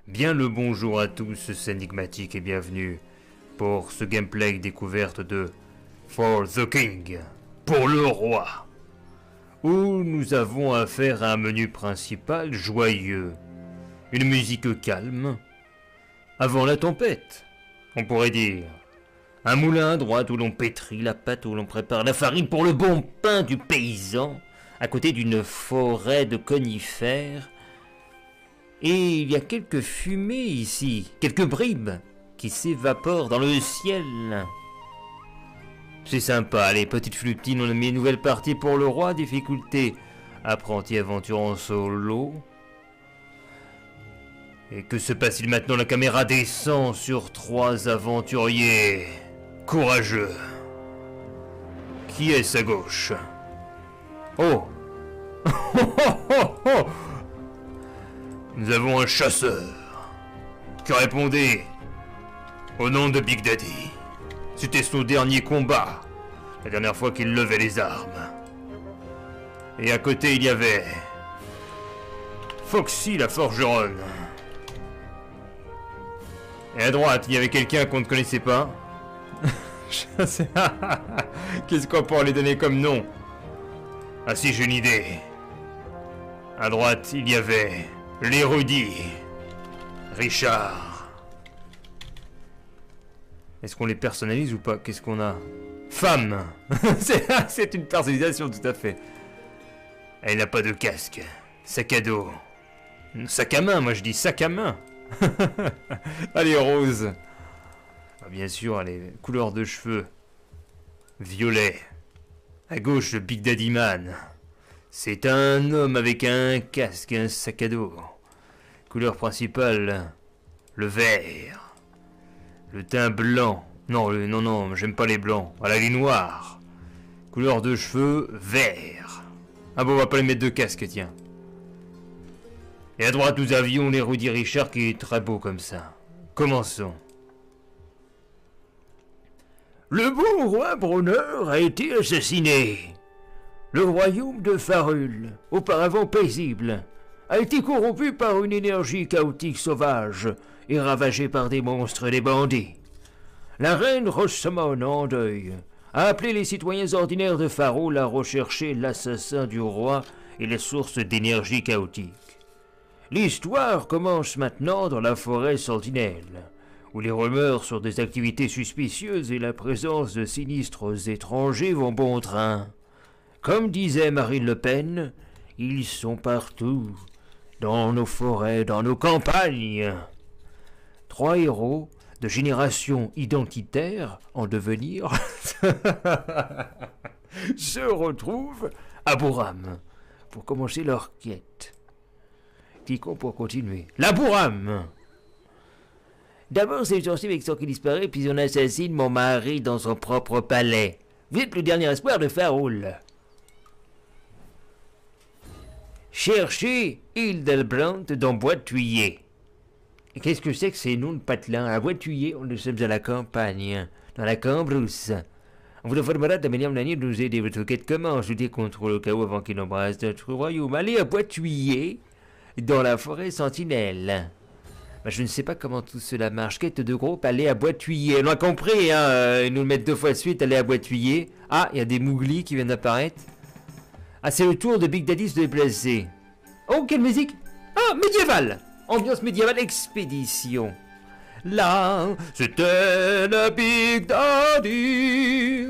Bien le bonjour à tous, c'est Enigmatique et bienvenue pour ce gameplay découverte de For the King, pour le roi, où nous avons affaire à un menu principal joyeux, une musique calme, avant la tempête, on pourrait dire, un moulin à droite où l'on pétrit la pâte, où l'on prépare la farine pour le bon pain du paysan, à côté d'une forêt de conifères. Et il y a quelques fumées ici, quelques bribes qui s'évaporent dans le ciel. C'est sympa, les petites flutines, on a mis une nouvelle partie pour le roi, difficulté, apprenti aventure en solo. Et que se passe-t-il maintenant? La caméra descend sur trois aventuriers courageux. Qui est-ce à gauche? Oh Nous avons un chasseur qui répondait au nom de Big Daddy. C'était son dernier combat, la dernière fois qu'il levait les armes. Et à côté il y avait Foxy la forgeronne. Et à droite il y avait quelqu'un qu'on ne connaissait pas. Qu'est-ce qu'on pourrait lui donner comme nom? Ah si, j'ai une idée. À droite il y avait l'érudit Richard. Est-ce qu'on les personnalise ou pas? Qu'est-ce qu'on a? Femme. C'est une personnalisation tout à fait. Elle n'a pas de casque. Sac à dos. Sac à main, moi je dis sac à main. Allez, rose. Ah, bien sûr, les couleurs de cheveux. Violet. À gauche, le Big Daddy Man. C'est un homme avec un casque et un sac à dos. Couleur principale, le vert. Le teint blanc. Non, j'aime pas les blancs. Voilà, les noirs. Couleur de cheveux, vert. Ah bon, on va pas les mettre de casque, tiens. Et à droite, nous avions l'érudit Richard qui est très beau comme ça. Commençons. Le bon roi Brunner a été assassiné. Le royaume de Farul, auparavant paisible, a été corrompu par une énergie chaotique sauvage et ravagé par des monstres et des bandits. La reine Rosamond, en deuil, a appelé les citoyens ordinaires de Farul à rechercher l'assassin du roi et les sources d'énergie chaotique. L'histoire commence maintenant dans la forêt sentinelle, où les rumeurs sur des activités suspicieuses et la présence de sinistres étrangers vont bon train. Comme disait Marine Le Pen, ils sont partout, dans nos forêts, dans nos campagnes. Trois héros de génération identitaire en devenir se retrouvent à Bouram pour commencer leur quête. Cliquons pour continuer. La Bouram! D'abord, c'est le Vexor qui disparaît, puis on assassine mon mari dans son propre palais. Vous êtes le dernier espoir de Farul. Cherchez Hildebrand dans Bois-Thuillier. Qu'est-ce que c'est que ces noms de patelins? À Bois-Thuillier, nous sommes à la campagne, dans la Cambrousse. On vous informera de la meilleure manière de nous aider. Votre quête commence. Lutter contre le chaos avant qu'il n'embrasse notre royaume. Allez à Bois-Thuillier, dans la forêt sentinelle. Je ne sais pas comment tout cela marche. Quête de groupe, aller à Bois-Thuillier. On a compris, hein, ils nous le mettent 2 fois de suite, aller à Bois-Thuillier. Ah, il y a des mouglis qui viennent d'apparaître. Ah, c'est le tour de Big Daddy se déplacer. Oh, quelle musique! Ah, médiévale! Ambiance médiévale, expédition. Là, c'était le Big Daddy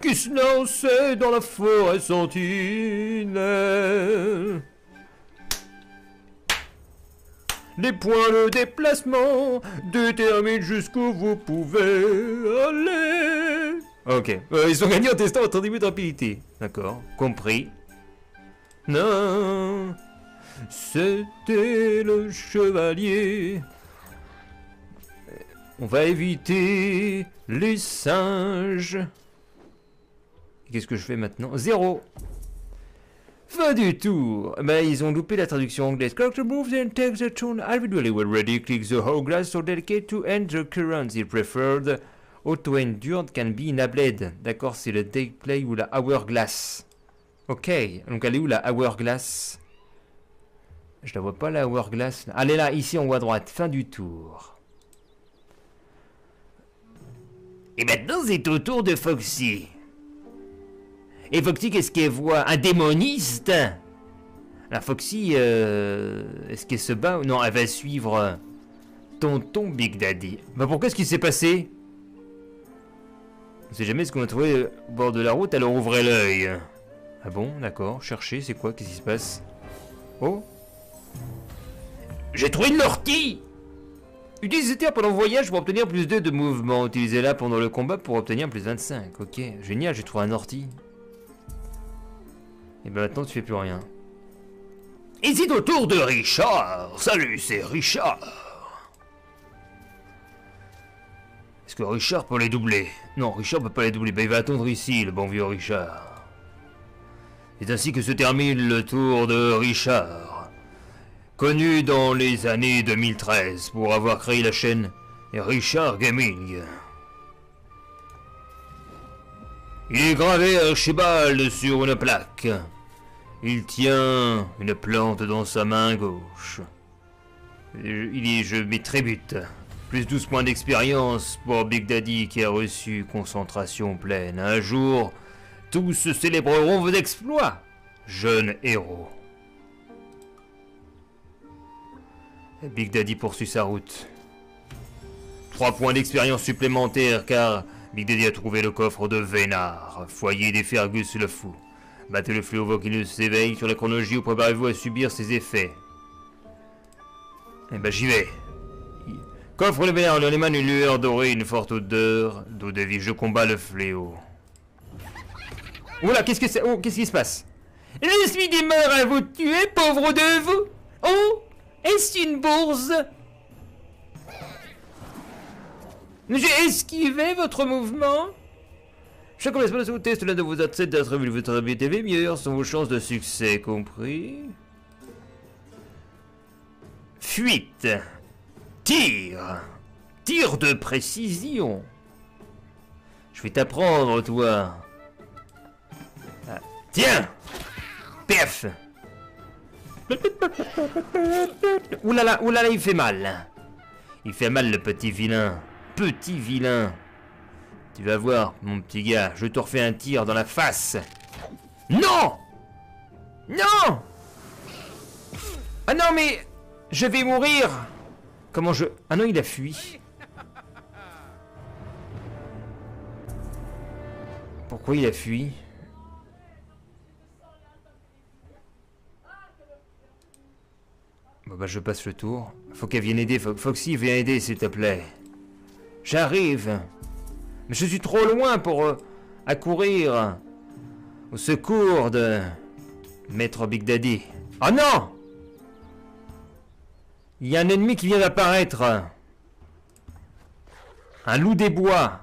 qui se lançait dans la forêt sentinelle. Les points de déplacement déterminent jusqu'où vous pouvez aller. Ok. Ils ont gagné en testant votre début de rapidité. D'accord. Compris. Non. C'était le chevalier. On va éviter les singes. Qu'est-ce que je fais maintenant? 0. Fin du tour. Ils ont loupé la traduction anglaise. Character moves and takes the tune individually when ready. Click the hourglass so delicate to end the current. The preferred auto-endured can be enabled. D'accord, c'est le take play ou la hourglass. Ok, donc elle est où la hourglass? Je la vois pas la Hourglass. Là. Elle est là, ici en haut à droite. Fin du tour. Et maintenant, c'est au tour de Foxy. Et Foxy, qu'est-ce qu'elle voit? Un démoniste? La Foxy, est-ce qu'elle se bat? Non, elle va suivre tonton Big Daddy. Bah pourquoi est-ce qu'il s'est passé? On sait jamais ce qu'on a trouvé au bord de la route, alors ouvrez l'œil. Ah bon, d'accord, cherchez, c'est quoi? Qu'est-ce qui se passe? Oh? J'ai trouvé une ortie! Utilisez terre pendant le voyage pour obtenir plus 2 de mouvement. Utilisez-la pendant le combat pour obtenir plus 25. Ok, génial, j'ai trouvé un ortie. Et ben maintenant tu fais plus rien. Et c'est au tour de Richard. Salut, c'est Richard. Est-ce que Richard peut les doubler? Non, Richard peut pas les doubler. Ben il va attendre ici, le bon vieux Richard. C'est ainsi que se termine le tour de Richard. Connu dans les années 2013 pour avoir créé la chaîne Richard Gaming. Il est gravé Archibald sur une plaque. Il tient une plante dans sa main gauche. Je mets très but. Plus 12 points d'expérience pour Big Daddy qui a reçu concentration pleine. Un jour, tous célébreront vos exploits, jeunes héros. Big Daddy poursuit sa route. 3 points d'expérience supplémentaires car Big Daddy a trouvé le coffre de Vénard, foyer des Fergus le fou. Battez le fléau avant qu'il ne s'éveille sur la chronologie ou préparez-vous à subir ses effets. Eh ben j'y vais. Coffre de Vénard, on émane une lueur dorée, une forte odeur d'eau de vie. Je combats le fléau. Oula, qu'est-ce que c'est? Oh, qu'est-ce qui se passe? Je suis des morts à vous tuer, pauvre de vous. Oh, est-ce une bourse? J'ai esquivé votre mouvement. Chaque espace vous teste l'un de vos assets d'attribuer votre BTV, meilleures sont vos chances de succès, compris? Fuite. Tir. Tir de précision. Je vais t'apprendre, toi. Ah, tiens. Pef. Oulala, oulala, il fait mal. Il fait mal, le petit vilain. Petit vilain. Tu vas voir, mon petit gars, je te refais un tir dans la face. Non! Non! Ah non, mais... Je vais mourir. Comment je... Ah non, il a fui. Pourquoi il a fui? Bon bah je passe le tour. Faut qu'elle vienne aider. Foxy, viens aider s'il te plaît. J'arrive. Mais je suis trop loin pour accourir au secours de Maître Big Daddy. Oh non! Il y a un ennemi qui vient d'apparaître. Un loup des bois.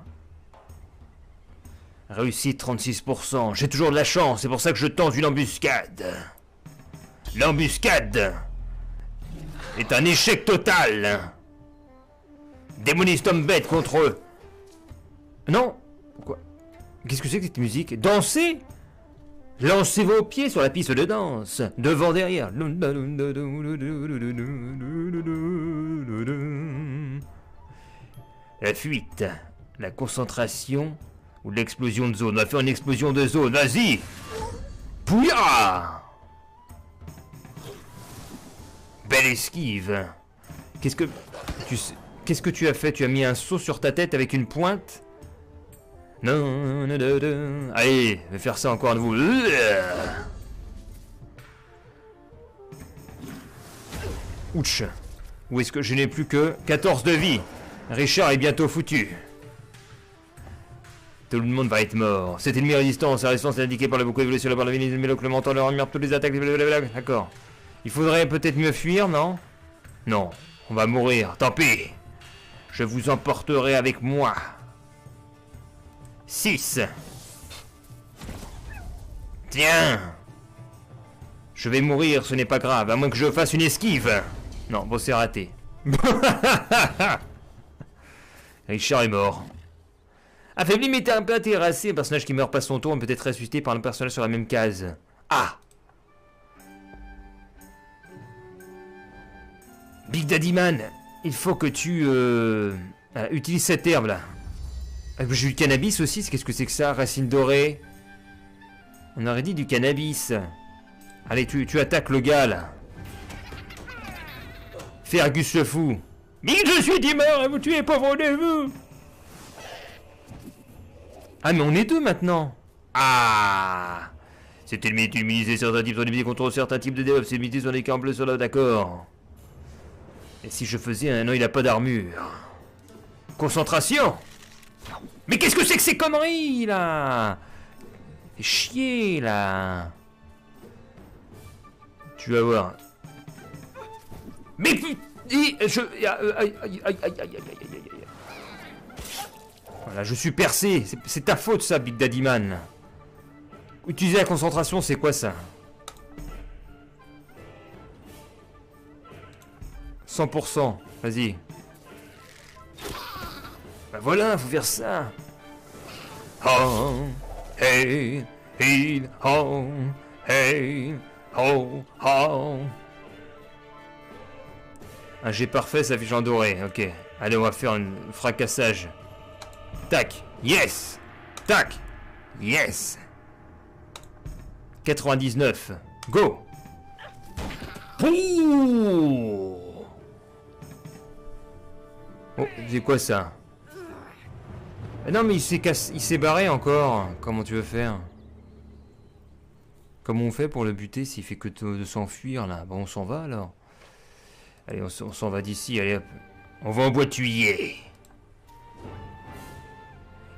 Réussite 36%. J'ai toujours de la chance, c'est pour ça que je tente une embuscade. L'embuscade est un échec total. Démoniste homme bête contre eux. Non. Quoi? Qu'est-ce que c'est que cette musique? Danser? Lancez vos pieds sur la piste de danse. Devant, derrière. La fuite. La concentration. Ou l'explosion de zone. On va faire une explosion de zone. Vas-y. Pouya. Belle esquive. Qu'est-ce que tu as fait? Tu as mis un seau sur ta tête avec une pointe? Non, allez, je vais faire ça encore à nouveau. Ouch. Où est-ce que je n'ai plus que 14 de vie? Richard est bientôt foutu. Tout le monde va être mort. Cet ennemi résistance. La résistance est indiquée par le beaucoup évolué sur la barre de vie, mais le menton leur remet toutes les attaques. D'accord. Il faudrait peut-être mieux fuir, non? Non, on va mourir. Tant pis. Je vous emporterai avec moi. 6. Tiens. Je vais mourir, ce n'est pas grave, à moins que je fasse une esquive. Non, bon, c'est raté. Richard est mort. Affaibli mais un peu terrassé, un personnage qui meurt pas son tour peut être ressuscité par un personnage sur la même case. Ah. Big Daddy Man, il faut que tu utilises cette herbe là. J'ai du cannabis aussi, qu'est-ce que c'est que ça? Racine dorée. On aurait dit du cannabis. Allez, tu attaques le gars là. Fergus le fou. Big, je suis dit mort et vous tuez pauvre de vous. Ah mais on est deux maintenant. Ah. Cette ennemi est immunisé certains types d'ennemis contre certains types de debuffs. C'est limité sur les camps bleus sur là, d'accord. Et si je faisais un... Non, il a pas d'armure. Concentration. Mais qu'est-ce que c'est que ces conneries là? Fais chier là. Tu vas voir. Mais voilà, je suis percé. C'est ta faute ça, Big Daddy Man. Utiliser la concentration, c'est quoi ça? 100%. Vas-y. Bah voilà, faut faire ça. Oh, hey, hey, oh, hey, oh, oh. Un jet parfait, ça fait en doré. Ok. Allez, on va faire un fracassage. Tac. Yes. Tac. Yes. 99. Go. Ouh. Oh, c'est quoi ça? Non mais il s'est barré encore. Comment tu veux faire? Comment on fait pour le buter s'il fait que de s'enfuir là? Bon, on s'en va alors. Allez, on s'en va d'ici. Allez hop. On va en boitiller.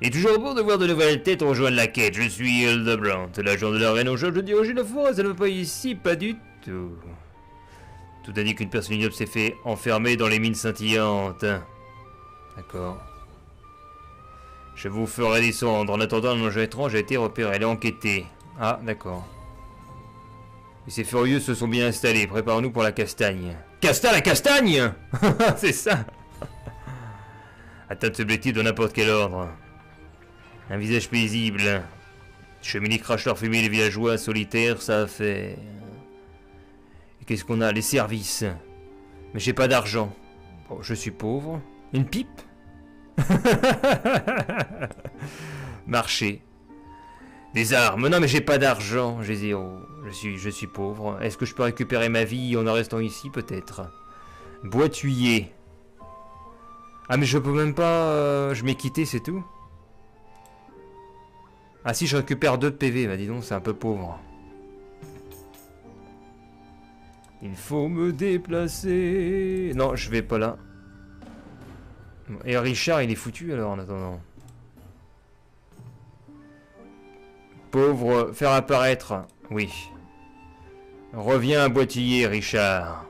Il est toujours bon de voir de nouvelles têtes rejoindre la quête. Je suis Hildebrand, l'agent de la reine au jeu. Je dirigeais la forêt. Ça ne va pas ici, pas du tout. Tout a dit qu'une personne ignoble s'est fait enfermer dans les mines scintillantes. D'accord. Je vous ferai descendre. En attendant, un objet étrange a été repéré. Elle est enquêtée. Ah, d'accord. Et ces furieux se sont bien installés. Préparons-nous pour la castagne. Casta la castagne. C'est ça. Atteindre ce objectif de n'importe quel ordre. Un visage paisible. Cheminer crache leur fumée, les villageois solitaires, ça fait... Et qu'est-ce qu'on a? Les services. Mais j'ai pas d'argent. Bon, je suis pauvre. Une pipe. Marché. Des armes. Non mais j'ai pas d'argent. J'ai zéro. Je suis pauvre. Est-ce que je peux récupérer ma vie en restant ici? Peut-être. Boituiller. Ah mais je peux même pas... je m'ai quitté, c'est tout. Ah si, je récupère 2 PV. Bah dis donc, c'est un peu pauvre. Il faut me déplacer. Non, je vais pas là. Et Richard, il est foutu alors en attendant. Pauvre, faire apparaître. Oui. Reviens à Boitiller, Richard.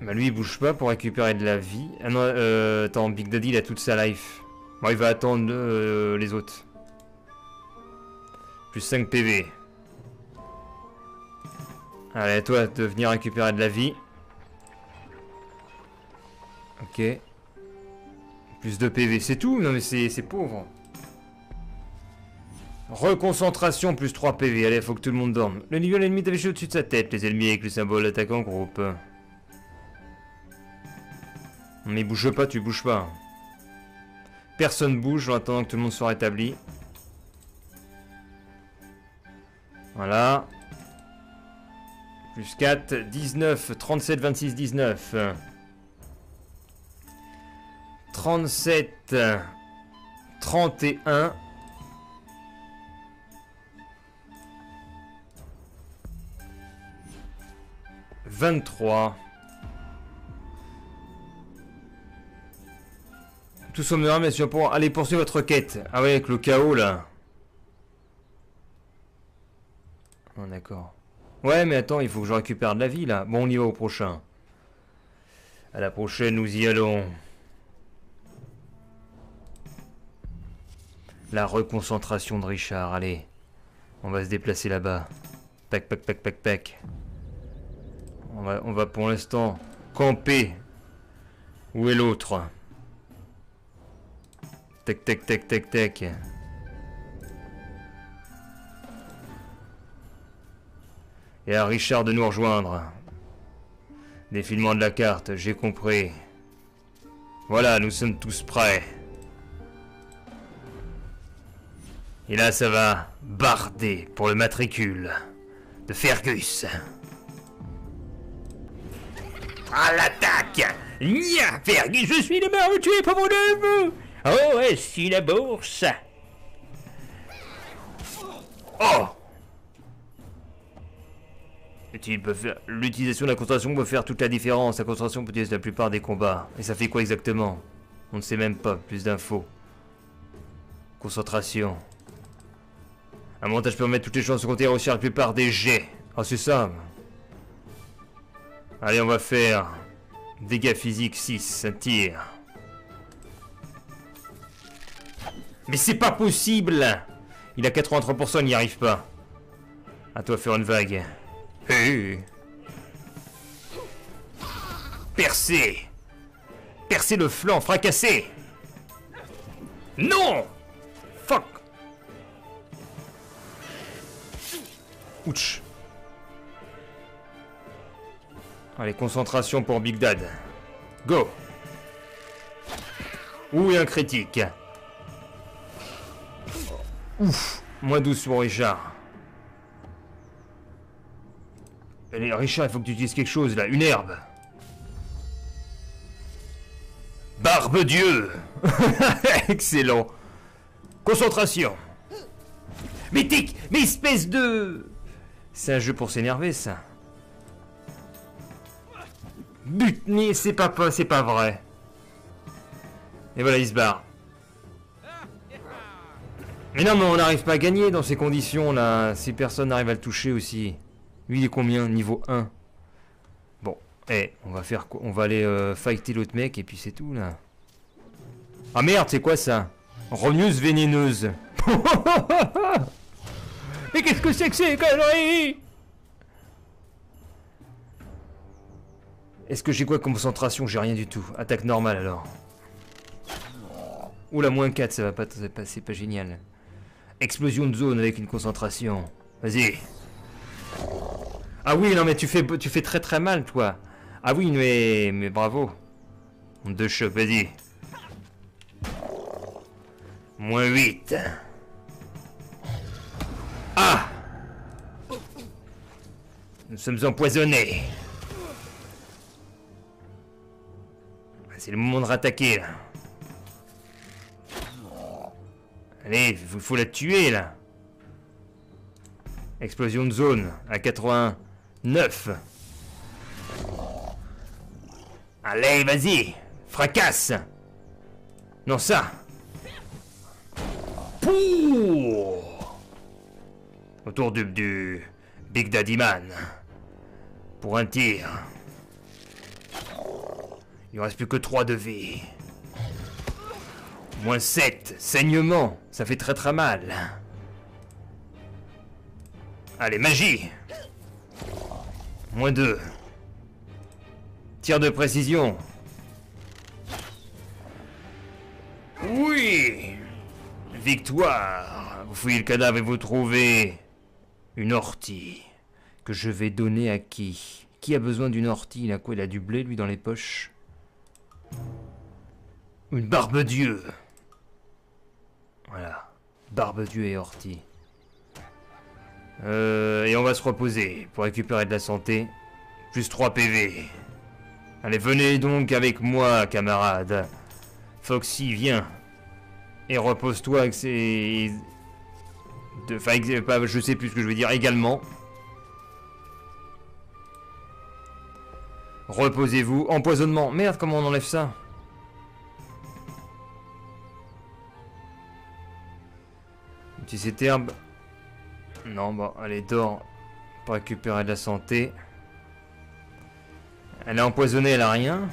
Bah lui, il bouge pas pour récupérer de la vie. Ah non, attends, Big Daddy, il a toute sa life. Bon, il va attendre les autres. Plus 5 PV. Allez, à toi de venir récupérer de la vie. Ok. Plus de PV, c'est tout? Non mais c'est pauvre. Reconcentration, plus 3 PV. Allez, faut que tout le monde dorme. Le niveau ennemi est affiché au-dessus de sa tête. Les ennemis avec le symbole attaquent en groupe. Mais bouge pas, tu bouges pas. Personne bouge en attendant que tout le monde soit rétabli. Voilà. Plus 4, 19, 37, 26, 19. 37, 31. 23. Tout sommes mais si on pourra aller poursuivre votre quête. Ah ouais, avec le chaos là. Oh, d'accord. Ouais, mais attends, il faut que je récupère de la vie là. Bon, on y va au prochain. À la prochaine, nous y allons. La reconcentration de Richard, allez. On va se déplacer là-bas. Pac, pac, pac, pac, pac. On va pour l'instant camper. Où est l'autre? Tac, tac, tac, tac, tac. Et à Richard de nous rejoindre. Défilement de la carte, j'ai compris. Voilà, nous sommes tous prêts. Et là, ça va barder pour le matricule de Fergus. À l'attaque! Nia, Fergus, je suis le meilleur tué pour mon neveu! Oh, est-ce la bourse? Oh! L'utilisation de la concentration peut faire toute la différence. La concentration peut utiliser la plupart des combats. Et ça fait quoi exactement? On ne sait même pas. Plus d'infos. Concentration. Un montage permet toutes les chances de compter réussir la plupart des jets. Ah, c'est ça. Allez, on va faire dégâts physiques 6, un tir. Mais c'est pas possible! Il a 83%, il n'y arrive pas. À toi de faire une vague. Hey. Percer! Percer le flanc, fracasser! Non! Fuck! Ouch! Allez, concentration pour Big Dad. Go! Ouh, et un critique. Ouf! Moins 12 pour Richard. Allez, Richard, il faut que tu utilises quelque chose, là. Une herbe. Barbe-Dieu! Excellent. Concentration. Mais tic! Mais espèce de... C'est un jeu pour s'énerver, ça. Butni, c'est pas vrai. Et voilà, il se barre. Mais non, mais on n'arrive pas à gagner dans ces conditions-là. Si personne n'arrive à le toucher aussi. Lui, il est combien? Niveau 1. Bon, on va faire quoi? On va aller fighter l'autre mec et puis c'est tout, là. Ah merde, c'est quoi ça? Rogneuse vénéneuse. Mais qu'est-ce que c'est que ces conneries? Est-ce que j'ai quoi comme concentration? J'ai rien du tout. Attaque normale, alors. Oula, moins 4, ça va pas, c'est pas génial. Explosion de zone avec une concentration. Vas-y. Ah oui, non mais tu fais très très mal, toi. Ah oui, mais bravo. Onde de choc, vas-y. Moins 8. Ah! Nous sommes empoisonnés. C'est le moment de rattaquer, là. Allez, faut la tuer, là. Explosion de zone à 89. Allez, vas-y. Fracasse. Non, ça. Pouh. Autour du Big Daddy Man. Pour un tir. Il ne reste plus que 3 de vie. Moins 7. Saignement. Ça fait très très mal. Allez, magie. Moins 2. Tir de précision. Oui. Victoire. Vous fouillez le cadavre et vous trouvez une ortie. Que je vais donner à qui? Qui a besoin d'une ortie? Il a quoi? Il a du blé, lui, dans les poches? Une barbe-dieu. Voilà. Barbe-dieu et ortie. Et on va se reposer pour récupérer de la santé. Plus 3 PV. Allez, venez donc avec moi, camarade. Foxy, viens. Et repose-toi avec ces... Enfin, je sais plus ce que je veux dire également. Reposez-vous. Empoisonnement. Merde, comment on enlève ça? Utilise cette herbe. Non, bon, allez, dors pour récupérer de la santé. Elle est empoisonnée, elle a rien.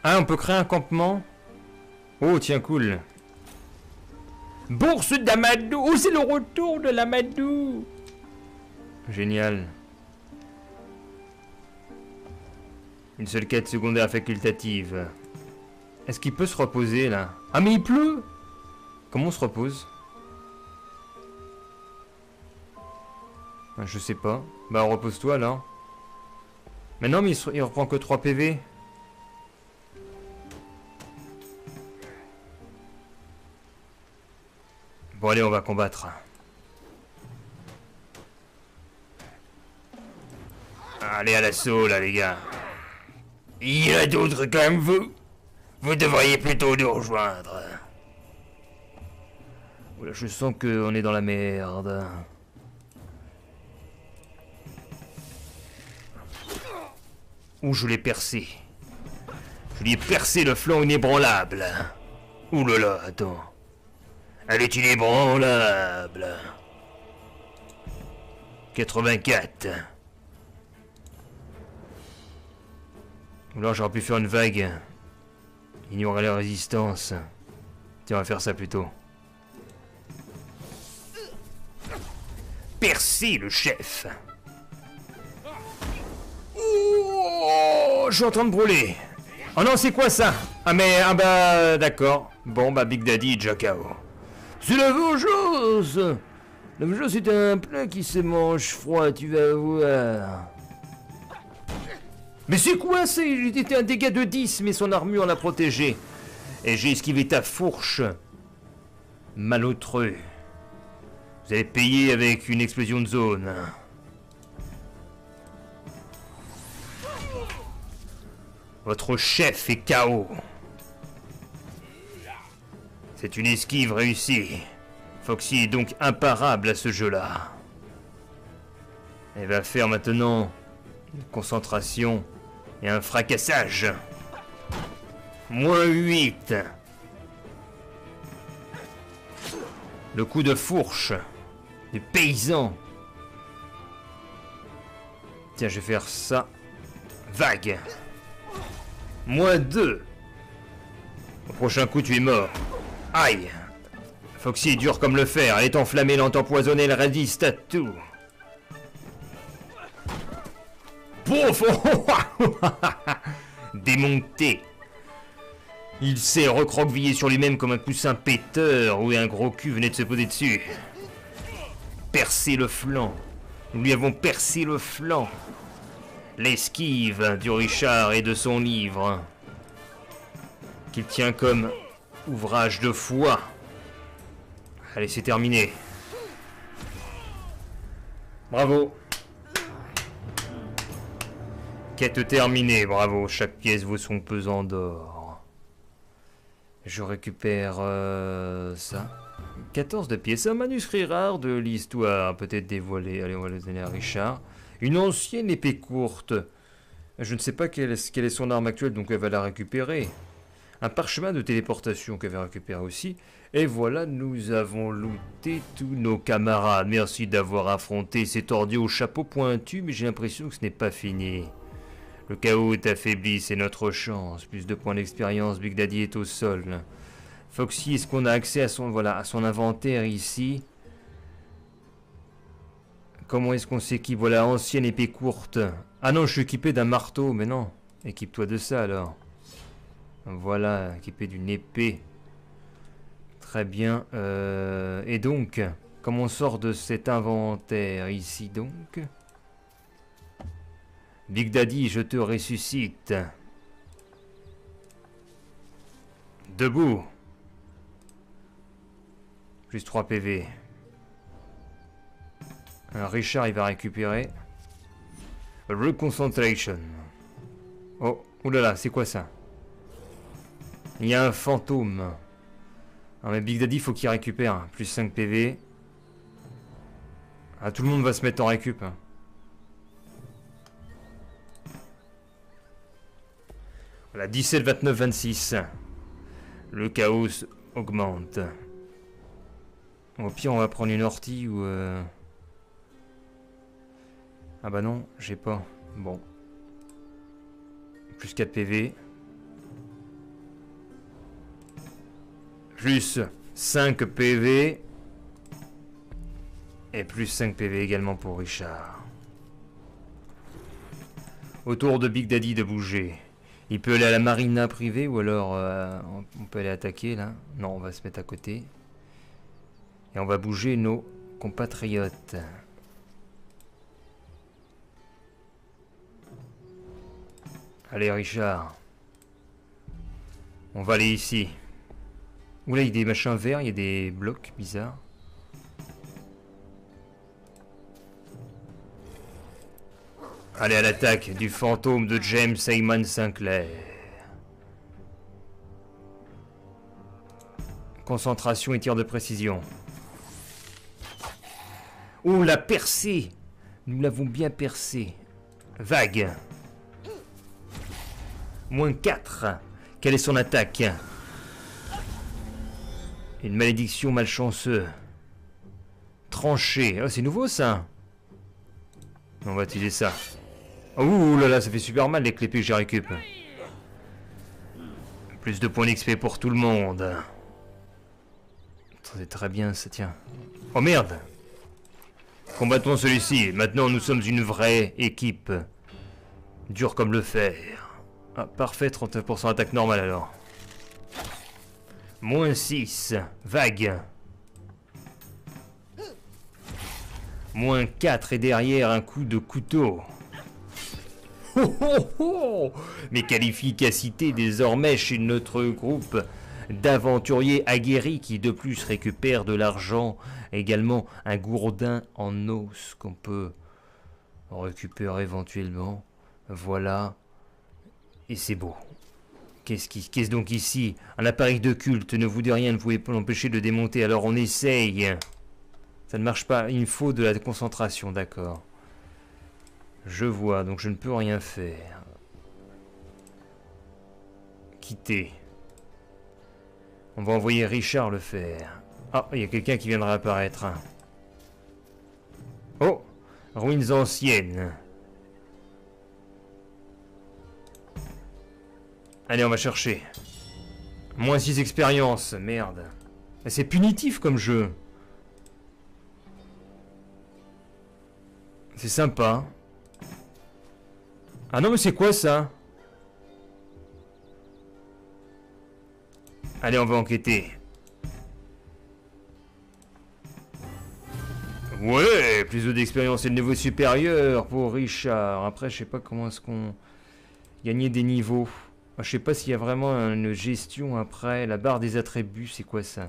Ah, on peut créer un campement. Oh, tiens, cool. Bourse d'Amadou. Oh, c'est le retour de l'Amadou. Génial. Une seule quête secondaire facultative. Est-ce qu'il peut se reposer, là? Ah, mais il pleut. Comment on se repose? Je sais pas. Bah repose-toi là. Mais non, mais il reprend que 3 PV. Bon allez, on va combattre. Allez à l'assaut là les gars. Il y a d'autres comme vous. Vous devriez plutôt nous rejoindre. Oula, je sens qu'on est dans la merde. Ouh, je l'ai percé. Je lui ai percé le flanc inébranlable. Ouh là là, attends. Elle est inébranlable. 84. Ou alors j'aurais pu faire une vague. Ignorer la résistance. Tiens, on va faire ça plutôt. Percer le chef. Oh, je suis en train de brûler. Oh non, c'est quoi ça? Ah mais, ah bah, d'accord. Bon, bah, Big Daddy est déjà KO. C'est la vengeance! La vengeance est un plat qui se mange froid, tu vas voir. Mais c'est quoi ça? Il était un dégât de 10, mais son armure l'a protégé. Et j'ai esquivé ta fourche. Malotru. Vous allez payer avec une explosion de zone. Votre chef est KO. C'est une esquive réussie. Foxy est donc imparable à ce jeu-là. Elle va faire maintenant une concentration et un fracassage. -8. Le coup de fourche du paysan. Tiens, je vais faire ça. Vague. -2. Au prochain coup, tu es mort. Aïe. Foxy est dur comme le fer. Elle est enflammée, lente, empoisonnée. Elle résiste à tout. Pouf. Démonté. Il s'est recroquevillé sur lui-même comme un coussin péteur où un gros cul venait de se poser dessus. Percer le flanc. Nous lui avons percé le flanc. L'esquive du Richard et de son livre, qu'il tient comme ouvrage de foi. Allez, c'est terminé. Bravo. Quête terminée, bravo. Chaque pièce vaut son pesant d'or. Je récupère ça. 14 de pièces. Un manuscrit rare de l'histoire, peut-être dévoilé. Allez, on va le donner à Richard. Une ancienne épée courte. Je ne sais pas quelle est son arme actuelle, donc elle va la récupérer. Un parchemin de téléportation qu'elle va récupérer aussi. Et voilà, nous avons looté tous nos camarades. Merci d'avoir affronté ces tordus au chapeau pointu, mais j'ai l'impression que ce n'est pas fini. Le chaos est affaibli, c'est notre chance. Plus de points d'expérience, Big Daddy est au sol. Foxy, est-ce qu'on a accès à son, voilà, à son inventaire ici? Comment est-ce qu'on s'équipe? Voilà, ancienne épée courte. Ah non, je suis équipé d'un marteau, mais non. Équipe-toi de ça alors. Voilà, équipé d'une épée. Très bien. Et donc, comment on sort de cet inventaire ici donc? Big Daddy, je te ressuscite. Debout. Juste 3 PV. Alors Richard, il va récupérer. Reconcentration. Oh, oulala, c'est quoi ça? Il y a un fantôme. Ah mais Big Daddy, faut qu'il récupère. Plus 5 PV. Ah, tout le monde va se mettre en récup. Voilà, 17, 29, 26. Le chaos augmente. Au pire, on va prendre une ortie ou... Ah bah non, j'ai pas. Bon. Plus 4 PV. Plus 5 PV. Et plus 5 PV également pour Richard. Autour de Big Daddy de bouger. Il peut aller à la marina privée ou alors on peut aller attaquer là. Non, on va se mettre à côté. Et on va bouger nos compatriotes. Allez, Richard. On va aller ici. Oula, il y a des machins verts, il y a des blocs bizarres. Allez à l'attaque du fantôme de James Simon Sinclair. Concentration et tir de précision. Oh, la percée! Nous l'avons bien percé. Vague. Moins 4. Quelle est son attaque? Une malédiction malchanceux. Tranché. Oh, c'est nouveau ça. On va utiliser ça. Ouh là là, ça fait super mal les clépés que j'ai récup. Plus de points d'XP pour tout le monde. C'est très bien ça, tiens. Oh merde! Combattons celui-ci. Maintenant, nous sommes une vraie équipe. Dur comme le fer. Ah, parfait, 39% attaque normale alors. Moins 6. Vague. Moins 4 et derrière un coup de couteau. Oh, oh, oh. Mais quelle efficacité désormais chez notre groupe d'aventuriers aguerris qui de plus récupèrent de l'argent. Également un gourdin en os qu'on peut récupérer éventuellement. Voilà. Et c'est beau. Qu'est-ce donc ici? Un appareil de culte. Ne vous dit rien, ne pouvez pas l'empêcher de démonter. Alors on essaye. Ça ne marche pas. Il me faut de la concentration, d'accord. Je vois, donc je ne peux rien faire. Quitter. On va envoyer Richard le faire. Ah, il y a quelqu'un qui vient de réapparaître. Oh, ruines anciennes. Allez, on va chercher. Moins 6 expérience, merde. C'est punitif comme jeu. C'est sympa. Ah non, mais c'est quoi ça? Allez, on va enquêter. Ouais, plus d'expérience et de niveau supérieur pour Richard. Après, je sais pas comment est-ce qu'on gagnait des niveaux. Je sais pas s'il y a vraiment une gestion après. La barre des attributs, c'est quoi ça?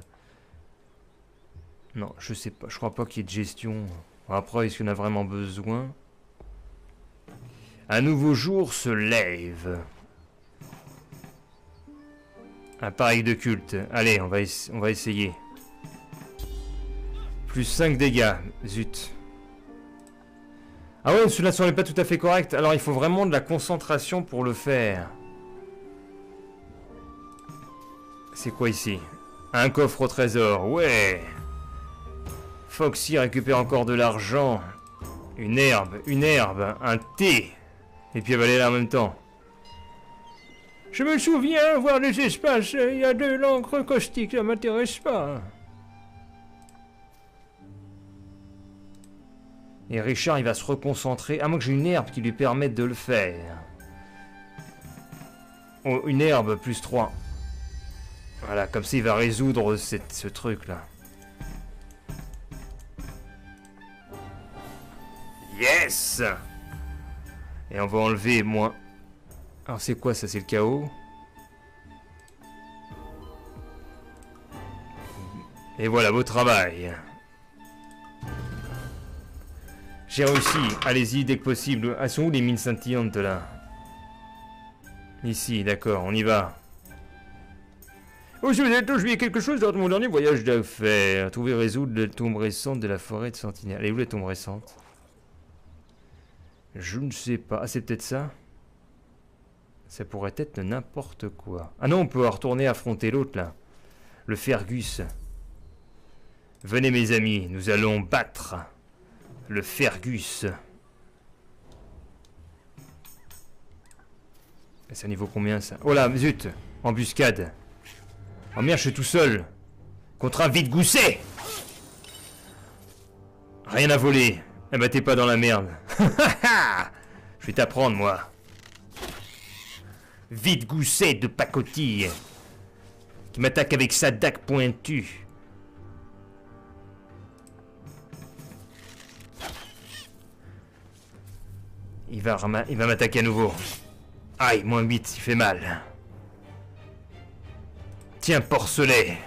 Non, je sais pas. Je crois pas qu'il y ait de gestion. Après, est-ce qu'on a vraiment besoin? Un nouveau jour se lève. Appareil de culte. Allez, on va essayer. Plus 5 dégâts. Zut. Ah ouais, celui-là n'est pas tout à fait correct. Alors, il faut vraiment de la concentration pour le faire. C'est quoi ici? Un coffre au trésor. Ouais. Foxy récupère encore de l'argent. Une herbe, un thé. Et puis avaler là en même temps. Je me souviens, voir les espaces, il y a de l'encre caustique, ça m'intéresse pas. Et Richard, il va se reconcentrer. À moins que j'ai une herbe qui lui permette de le faire. Oh, une herbe, plus 3. Voilà, comme ça, il va résoudre ce truc-là. Yes! Et on va enlever moins. Alors c'est quoi ça? C'est le chaos. Et voilà, beau travail. J'ai réussi. Allez-y dès que possible. Elles sont où les mines scintillantes là? Ici, d'accord, on y va. Oh, si vous avez oublié quelque chose lors de mon dernier voyage d'affaires. Trouver résoudre la tombe récente de la forêt de Sentinelle. Elle est où la tombe récente? Je ne sais pas. Ah, c'est peut-être ça? Ça pourrait être n'importe quoi. Ah non, on peut retourner affronter l'autre, là. Le Fergus. Venez, mes amis, nous allons battre le Fergus. C'est à niveau combien, ça? Oh là, zut! Embuscade. Oh merde, je suis tout seul. Contre un vide-gousset. Rien à voler. Eh ben, t'es pas dans la merde. Je vais t'apprendre, moi. Vide-gousset de pacotille. Qui m'attaque avec sa dague pointue. Il va m'attaquer à nouveau. Aïe, moins 8, il fait mal. Tiens, porcelet.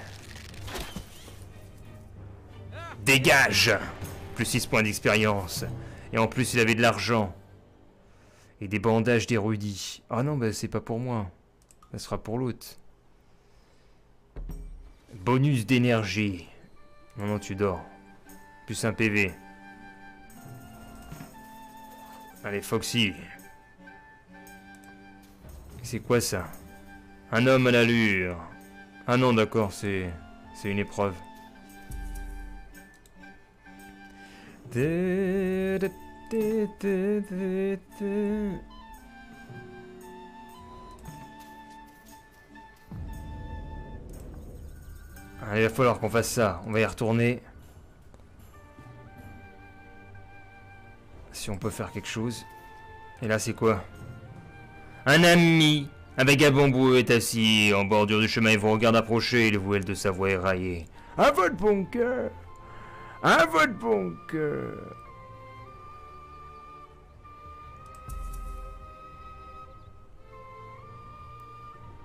Dégage. Plus 6 points d'expérience. Et en plus, il avait de l'argent. Et des bandages d'érudit. Ah non, bah c'est pas pour moi. Ça sera pour l'autre. Bonus d'énergie. Non, non, tu dors. Plus un PV. Allez, Foxy. C'est quoi ça? Un homme à l'allure. Ah non, d'accord, c'est une épreuve. Allez, il va falloir qu'on fasse ça. On va y retourner. Si on peut faire quelque chose. Et là, c'est quoi? Un ami. Un vagabond boueux est assis en bordure du chemin et vous regarde approcher. Le voile de sa voix éraillée. À votre bon cœur. À votre bon cœur.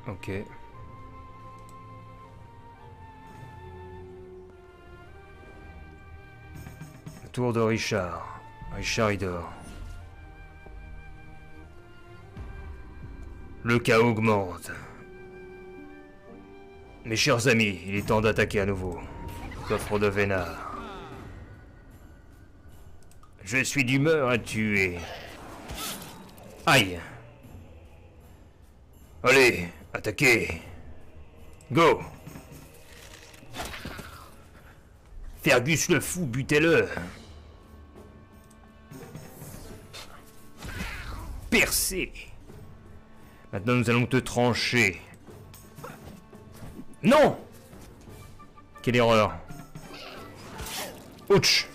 Ok. Le tour de Richard. Richard, il dort. Le chaos augmente. Mes chers amis, il est temps d'attaquer à nouveau. Coffre de Vénard. Je suis d'humeur à tuer. Aïe. Allez, attaquez. Go. Fergus le fou, butez-le. Percé. Maintenant, nous allons te trancher. Non! Quelle erreur. Ouch!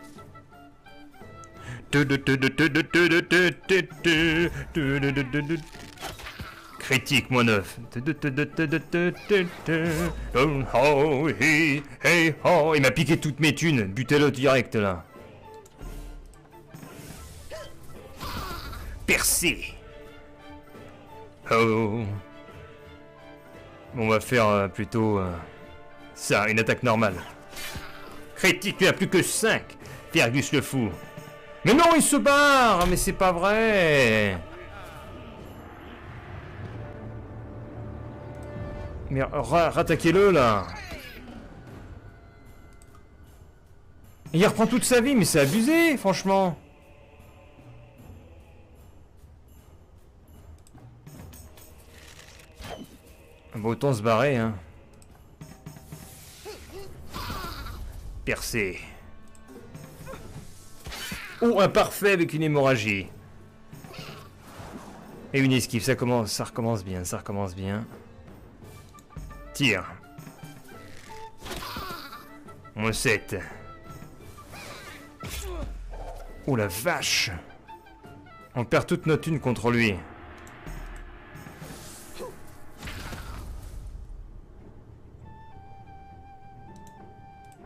Critique, moins 9. Il m'a piqué toutes mes thunes. Butez-le direct, là. Percé. Oh. On va faire plutôt ça, une attaque normale. Critique, tu n'as plus que 5. Fergus le fou. Mais non, il se barre. Mais c'est pas vrai. Mais rattaquez-le là. Il reprend toute sa vie, mais c'est abusé, franchement. Bon, autant se barrer, hein. Percé. Oh, un parfait avec une hémorragie. Et une esquive, ça recommence bien, ça recommence bien. Tire. Moins 7. Oh la vache. On perd toute notre thune contre lui.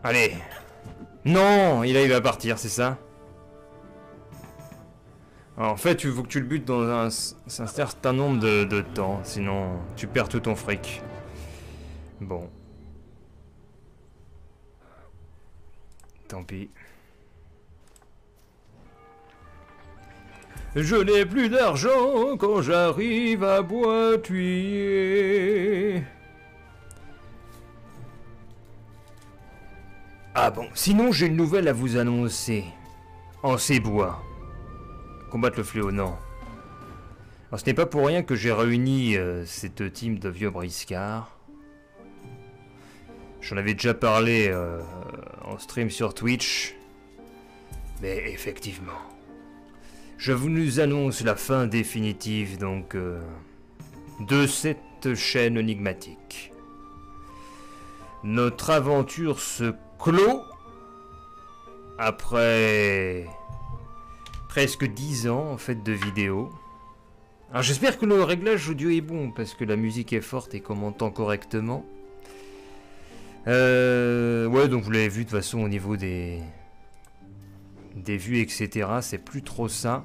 Allez. Non, il va partir, c'est ça? Alors, en fait, il faut que tu le butes dans un certain nombre de temps, sinon tu perds tout ton fric. Bon. Tant pis. Je n'ai plus d'argent quand j'arrive à Bois-Thuillier. Ah bon, sinon j'ai une nouvelle à vous annoncer. En ces bois. Combattre le fléau, non. Alors ce n'est pas pour rien que j'ai réuni cette team de vieux briscards. J'en avais déjà parlé en stream sur Twitch. Mais effectivement, je vous annonce la fin définitive donc de cette chaîne énigmatique. Notre aventure se clôt après presque 10 ans en fait de vidéos. Alors j'espère que le réglage audio est bon parce que la musique est forte et qu'on m'entend correctement. Ouais, donc vous l'avez vu de toute façon au niveau des vues, etc. C'est plus trop ça.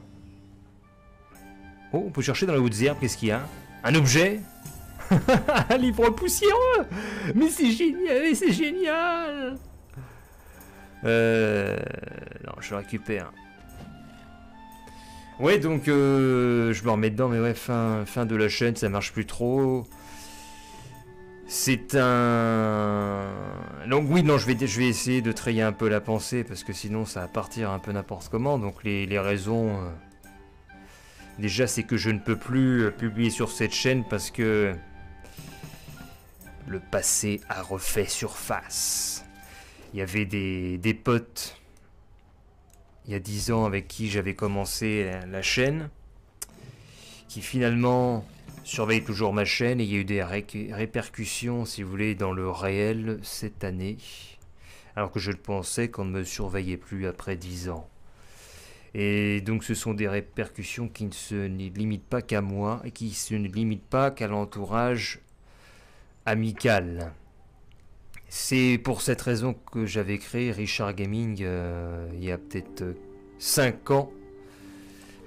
Oh, on peut chercher dans la haute herbe, qu'est-ce qu'il y a? Un objet? Un livre poussiéreux! Mais c'est génial, mais c'est génial! Non, je le récupère. Ouais, donc je me remets dedans, mais ouais, fin de la chaîne, ça marche plus trop. C'est un... Donc oui, non, je vais essayer de trier un peu la pensée, parce que sinon ça va partir un peu n'importe comment. Donc les raisons... Déjà, c'est que je ne peux plus publier sur cette chaîne, parce que... Le passé a refait surface. Il y avait des potes, il y a 10 ans, avec qui j'avais commencé la chaîne, qui finalement surveillent toujours ma chaîne, et il y a eu des répercussions, si vous voulez, dans le réel cette année, alors que je pensais qu'on ne me surveillait plus après 10 ans. Et donc ce sont des répercussions qui ne se limitent pas qu'à moi, et qui ne se limitent pas qu'à l'entourage amical. C'est pour cette raison que j'avais créé Richard Gaming il y a peut-être 5 ans.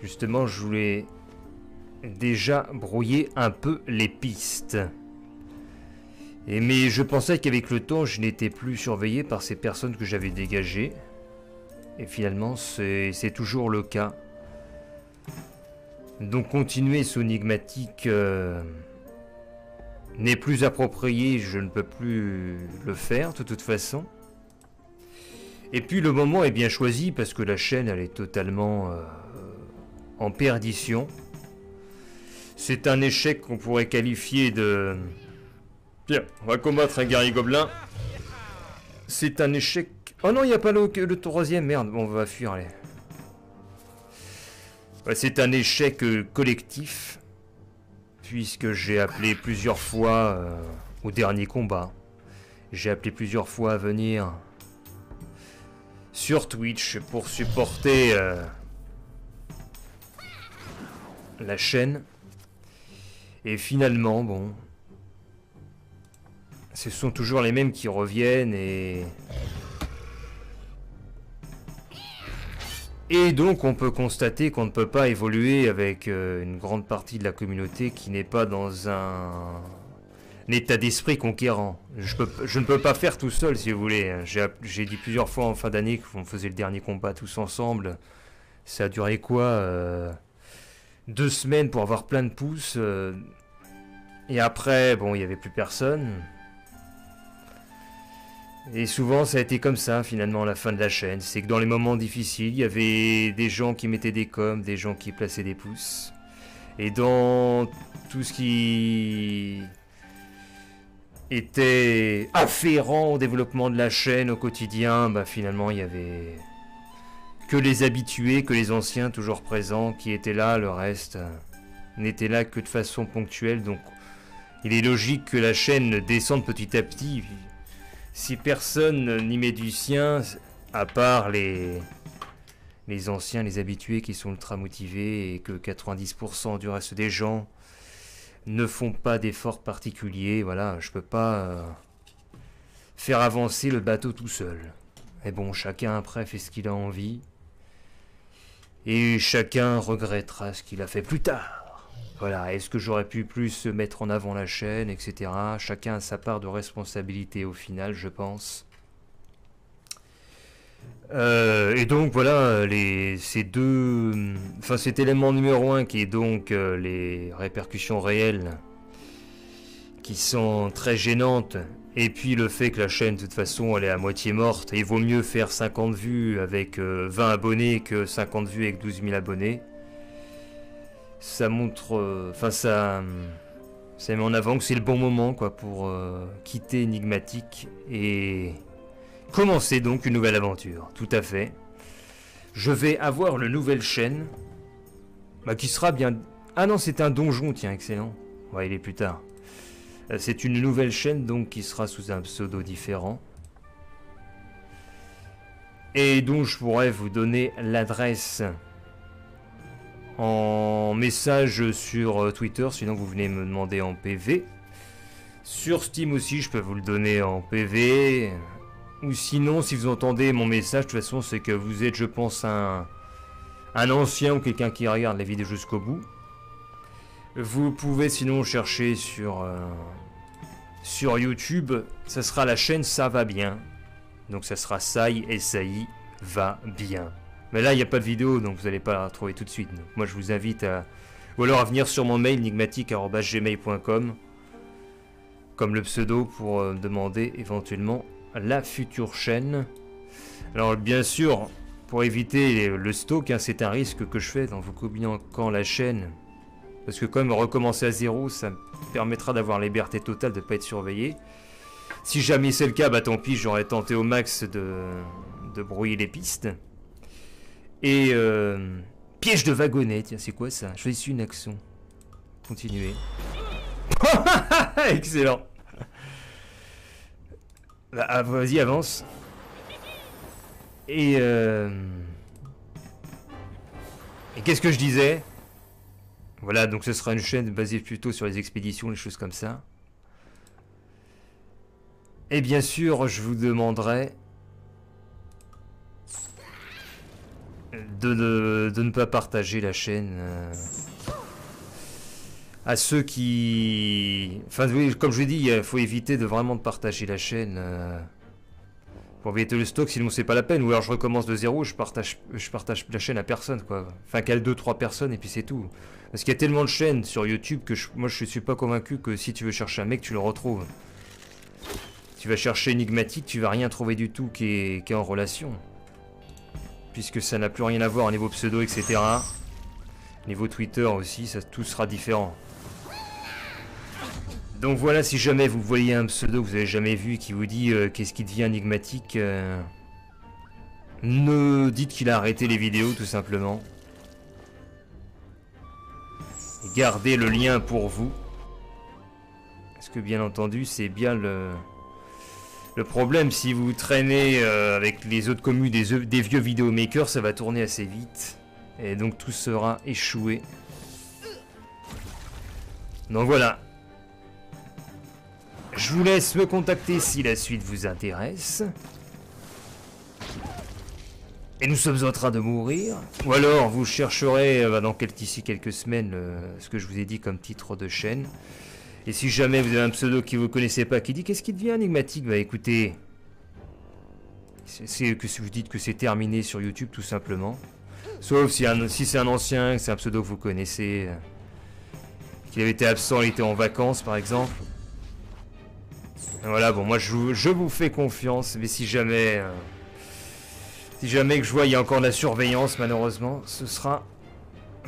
Justement, je voulais déjà brouiller un peu les pistes. Mais je pensais qu'avec le temps, je n'étais plus surveillé par ces personnes que j'avais dégagées. Et finalement, c'est toujours le cas. Donc continuer ce énigmatique... n'est plus approprié, je ne peux plus le faire de toute façon. Et puis le moment est bien choisi parce que la chaîne elle est totalement en perdition. C'est un échec qu'on pourrait qualifier de... Tiens, on va combattre un guerrier gobelin. C'est un échec... Oh non, il n'y a pas le troisième, merde, bon, on va fuir, allez. Ouais, c'est un échec collectif. Puisque j'ai appelé plusieurs fois au dernier combat. J'ai appelé plusieurs fois à venir sur Twitch pour supporter la chaîne. Et finalement, bon, ce sont toujours les mêmes qui reviennent Et donc on peut constater qu'on ne peut pas évoluer avec une grande partie de la communauté qui n'est pas dans un état d'esprit conquérant. Je ne peux pas faire tout seul, si vous voulez. J'ai dit plusieurs fois en fin d'année qu'on faisait le dernier combat tous ensemble. Ça a duré quoi 2 semaines pour avoir plein de pouces. Et après, bon, il n'y avait plus personne. Et souvent ça a été comme ça finalement à la fin de la chaîne, c'est que dans les moments difficiles, il y avait des gens qui mettaient des coms, des gens qui plaçaient des pouces. Et dans tout ce qui était afférent au développement de la chaîne au quotidien, bah finalement il y avait que les habitués, que les anciens toujours présents qui étaient là, le reste n'était là que de façon ponctuelle. Donc il est logique que la chaîne descende petit à petit. Si personne n'y met du sien, à part les anciens, les habitués qui sont ultra motivés et que 90% du reste des gens ne font pas d'efforts particuliers, voilà, je peux pas faire avancer le bateau tout seul. Mais bon, chacun après fait ce qu'il a envie et chacun regrettera ce qu'il a fait plus tard. Voilà, est-ce que j'aurais pu plus mettre en avant la chaîne, etc. Chacun a sa part de responsabilité au final, je pense. Et donc voilà, cet élément numéro 1 qui est donc les répercussions réelles qui sont très gênantes. Et puis le fait que la chaîne de toute façon elle est à moitié morte. Et il vaut mieux faire 50 vues avec 20 abonnés que 50 vues avec 12 000 abonnés. Ça montre, ça met en avant que c'est le bon moment quoi pour quitter Enigmatique et commencer donc une nouvelle aventure. Tout à fait. Je vais avoir une nouvelle chaîne, qui sera bien. Ah non, c'est un donjon, tiens, excellent. Ouais, il est plus tard. C'est une nouvelle chaîne donc qui sera sous un pseudo différent. Et donc je pourrais vous donner l'adresse en message sur Twitter, sinon vous venez me demander en PV. Sur Steam aussi, je peux vous le donner en PV. Ou sinon, si vous entendez mon message, de toute façon, c'est que vous êtes, je pense, un ancien ou quelqu'un qui regarde la vidéo jusqu'au bout. Vous pouvez sinon chercher sur YouTube, ça sera la chaîne Ça va bien. Donc ça sera Sai, S-A-I, va bien. Mais là, il n'y a pas de vidéo, donc vous n'allez pas la retrouver tout de suite. Donc, moi, je vous invite à... Ou alors à venir sur mon mail, enigmatique@gmail.com, comme le pseudo, pour demander éventuellement la future chaîne. Alors, bien sûr, pour éviter le stalk, hein, c'est un risque que je fais en vous communiquant la chaîne. Parce que quand même, recommencer à zéro, ça me permettra d'avoir la liberté totale de ne pas être surveillé. Si jamais c'est le cas, bah tant pis, j'aurais tenté au max de brouiller les pistes. Et piège de wagonnet, tiens, c'est quoi ça? Choisis une action. Continuez. Excellent. Bah, vas-y, avance. Et qu'est-ce que je disais? Voilà, donc ce sera une chaîne basée plutôt sur les expéditions, les choses comme ça. Et bien sûr, je vous demanderai de ne pas partager la chaîne à ceux qui... Enfin, oui, comme je l'ai dit, il faut éviter de vraiment partager la chaîne pour éviter le stock, sinon c'est pas la peine. Ou alors je recommence de zéro, je partage la chaîne à personne, quoi. Enfin, qu'à 2-3 personnes et puis c'est tout. Parce qu'il y a tellement de chaînes sur YouTube que moi je suis pas convaincu que si tu veux chercher un mec, tu le retrouves. Tu vas chercher énigmatique, tu vas rien trouver du tout qui est en relation. Puisque ça n'a plus rien à voir au niveau pseudo, etc. Niveau Twitter aussi, ça, tout sera différent. Donc voilà, si jamais vous voyez un pseudo que vous n'avez jamais vu qui vous dit qu'est-ce qui devient énigmatique, ne dites qu'il a arrêté les vidéos tout simplement. Gardez le lien pour vous. Parce que bien entendu, c'est bien le problème. Si vous traînez avec les autres communes des vieux vidéomakers, ça va tourner assez vite. Et donc tout sera échoué. Donc voilà. Je vous laisse me contacter si la suite vous intéresse. Et nous sommes en train de mourir. Ou alors vous chercherez d'ici quelques semaines ce que je vous ai dit comme titre de chaîne. Et si jamais vous avez un pseudo que vous connaissez pas qui dit qu'est-ce qui devient énigmatique, bah écoutez, c'est que si vous dites que c'est terminé sur YouTube tout simplement. Sauf si c'est un ancien, c'est un pseudo que vous connaissez, qu'il avait été absent, il était en vacances par exemple. Voilà, bon moi je vous fais confiance, mais si jamais que je vois il y a encore de la surveillance malheureusement, ce sera...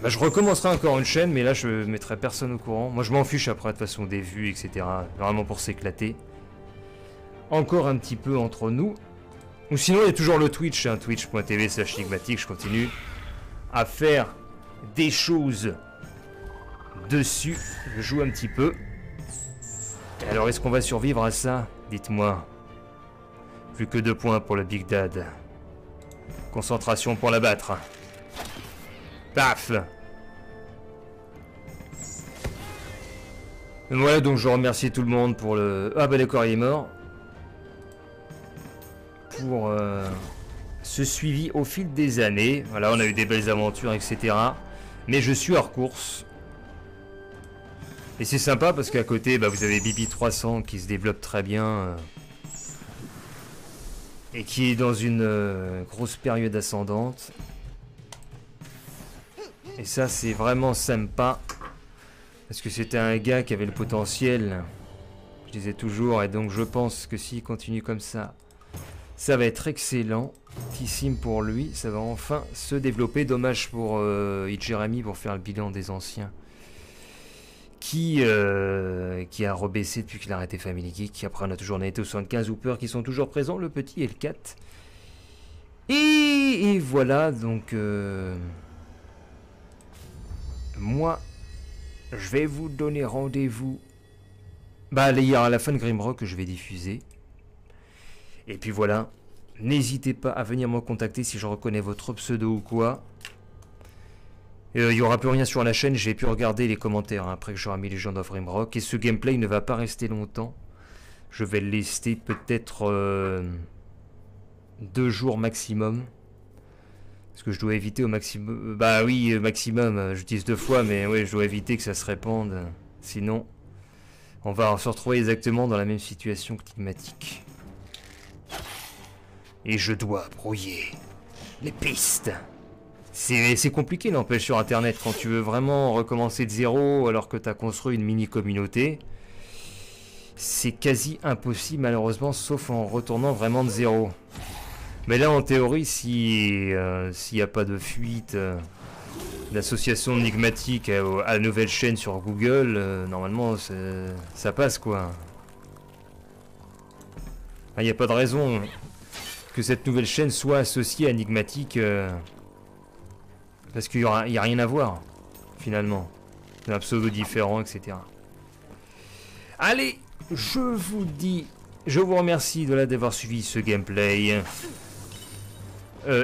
Bah, je recommencerai encore une chaîne, mais là je mettrai personne au courant. Moi je m'en fiche après de toute façon des vues, etc. Vraiment pour s'éclater. Encore un petit peu entre nous. Ou sinon il y a toujours le Twitch, hein, twitch.tv/enigmatique, je continue à faire des choses dessus. Je joue un petit peu. Et alors est-ce qu'on va survivre à ça? Dites-moi. Plus que 2 points pour le Big Dad. Concentration pour l'abattre. Paf! Voilà, donc je remercie tout le monde pour le... Ah bah d'accord, il est mort. Pour ce suivi au fil des années. Voilà, on a eu des belles aventures, etc. Mais je suis hors course. Et c'est sympa parce qu'à côté, bah, vous avez Bibi 300 qui se développe très bien. Et qui est dans une grosse période ascendante. Et ça c'est vraiment sympa. Parce que c'était un gars qui avait le potentiel. Je disais toujours. Et donc je pense que s'il continue comme ça, ça va être excellent. Tissime pour lui. Ça va enfin se développer. Dommage pour Jeremy pour faire le bilan des anciens. Qui a rebaissé depuis qu'il a arrêté Family Geek. Après on a toujours Naito 75 Hooper qui sont toujours présents. Le petit et le 4. Et voilà donc... moi, je vais vous donner rendez-vous. Bah, il y aura la fin de Grimrock que je vais diffuser. Et puis voilà. N'hésitez pas à venir me contacter si je reconnais votre pseudo ou quoi. Il n'y aura plus rien sur la chaîne. J'ai pu regarder les commentaires hein, après que j'aurai mis Legend of Grimrock. Et ce gameplay ne va pas rester longtemps. Je vais le laisser peut-être 2 jours maximum. Parce que je dois éviter au maximum... Bah oui, maximum, j'utilise 2 fois, mais oui, je dois éviter que ça se répande. Sinon, on va se retrouver exactement dans la même situation que Enigmatique. Et je dois brouiller les pistes. C'est compliqué, n'empêche, sur Internet, quand tu veux vraiment recommencer de zéro alors que tu as construit une mini-communauté. C'est quasi impossible, malheureusement, sauf en retournant vraiment de zéro. Mais là, en théorie, s'il n'y a pas de fuite, l'association Enigmatique à la nouvelle chaîne sur Google, normalement, ça passe, quoi. Il n'y a pas de raison que cette nouvelle chaîne soit associée à Enigmatique, parce qu'il n'y a rien à voir, finalement. C'est un pseudo différent, etc. Allez, je vous remercie d'avoir suivi ce gameplay.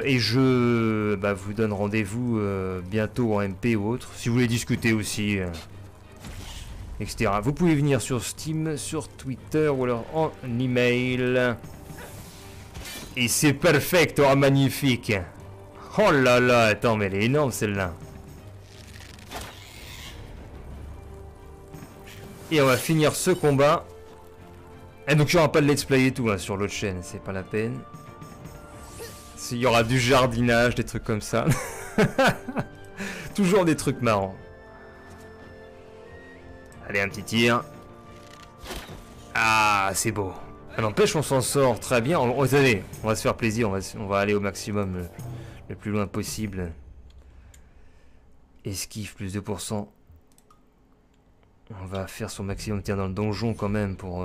Et je vous donne rendez-vous bientôt en MP ou autre, si vous voulez discuter aussi, etc. Vous pouvez venir sur Steam, sur Twitter ou alors en email. Et c'est perfect, oh magnifique. Oh là là, attends, mais elle est énorme celle-là. Et on va finir ce combat. Et donc il n'y aura pas de let's play et tout hein, sur l'autre chaîne, c'est pas la peine. Il y aura du jardinage, des trucs comme ça. Toujours des trucs marrants. Allez, un petit tir. Ah, c'est beau. Ah, n'empêche, on s'en sort très bien. Allez, on va se faire plaisir, on va aller au maximum le plus loin possible. Esquive, plus 2%. On va faire son maximum. Tiens, dans le donjon quand même pour...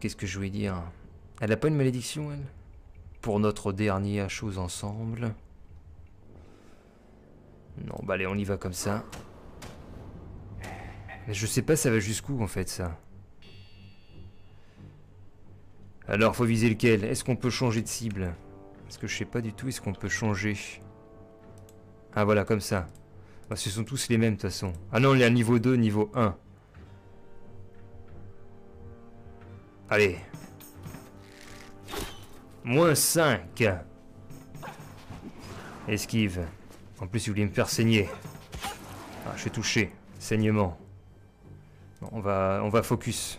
qu'est-ce que je voulais dire? Elle a pas une malédiction, elle? Pour notre dernière chose ensemble. Non, bah allez, on y va comme ça. Mais je sais pas ça va jusqu'où en fait ça. Alors faut viser lequel? Est-ce qu'on peut changer de cible? Parce que je sais pas du tout, est-ce qu'on peut changer? Ah voilà, comme ça. Bah, ce sont tous les mêmes de toute façon. Ah non, il y a niveau 2, niveau 1. Allez. Moins 5. Esquive. En plus, il voulait me faire saigner. Ah, je suis touché. Saignement. Bon, on va focus.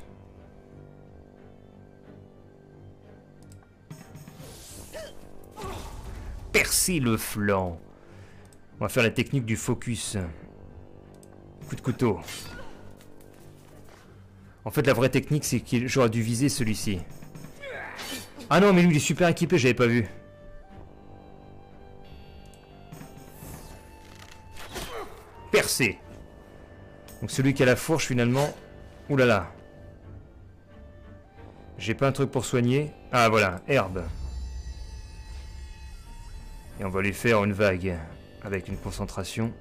Percer le flanc. On va faire la technique du focus. Coup de couteau. En fait, la vraie technique, c'est que j'aurais dû viser celui-ci. Ah non, mais lui, il est super équipé, j'avais pas vu. Percé. Donc celui qui a la fourche, finalement... Ouh là là. J'ai pas un truc pour soigner. Ah, voilà, herbe. Et on va lui faire une vague. Avec une concentration.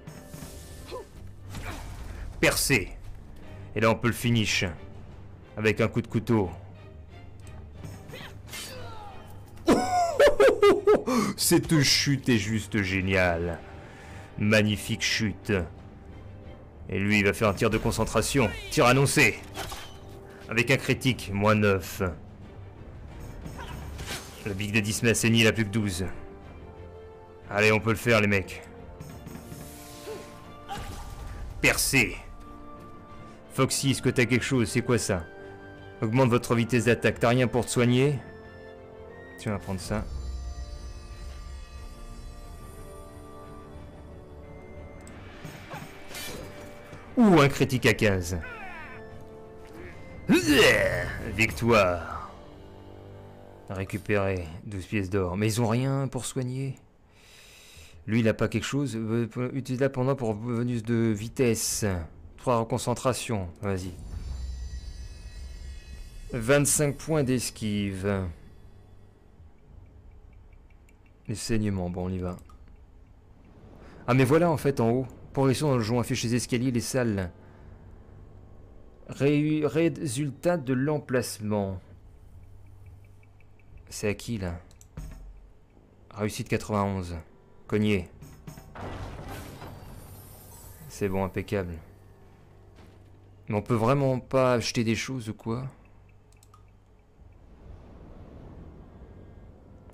Percé. Et là, on peut le finish. Avec un coup de couteau. Cette chute est juste géniale. Magnifique chute. Et lui, il va faire un tir de concentration. Tir annoncé. Avec un critique, moins 9. Le Big Daddy se met à saigner, il a plus que 12. Allez, on peut le faire, les mecs. Percé. Foxy, est-ce que t'as quelque chose? C'est quoi ça? Augmente votre vitesse d'attaque. T'as rien pour te soigner? Tiens, on va prendre ça. Ouh, un critique à 15. Victoire. Récupérer 12 pièces d'or. Mais ils ont rien pour soigner. Lui, il a pas quelque chose. Utilise-la pendant pour bonus de vitesse. 3 concentrations. Vas-y. 25 points d'esquive. Les saignements. Bon, on y va. Ah, mais voilà, en fait, en haut. Progression dans le joueur affiche les escaliers, les salles. Résultat de l'emplacement. C'est à qui, là? Réussite 91. Cogné. C'est bon, impeccable. Mais on peut vraiment pas acheter des choses ou quoi?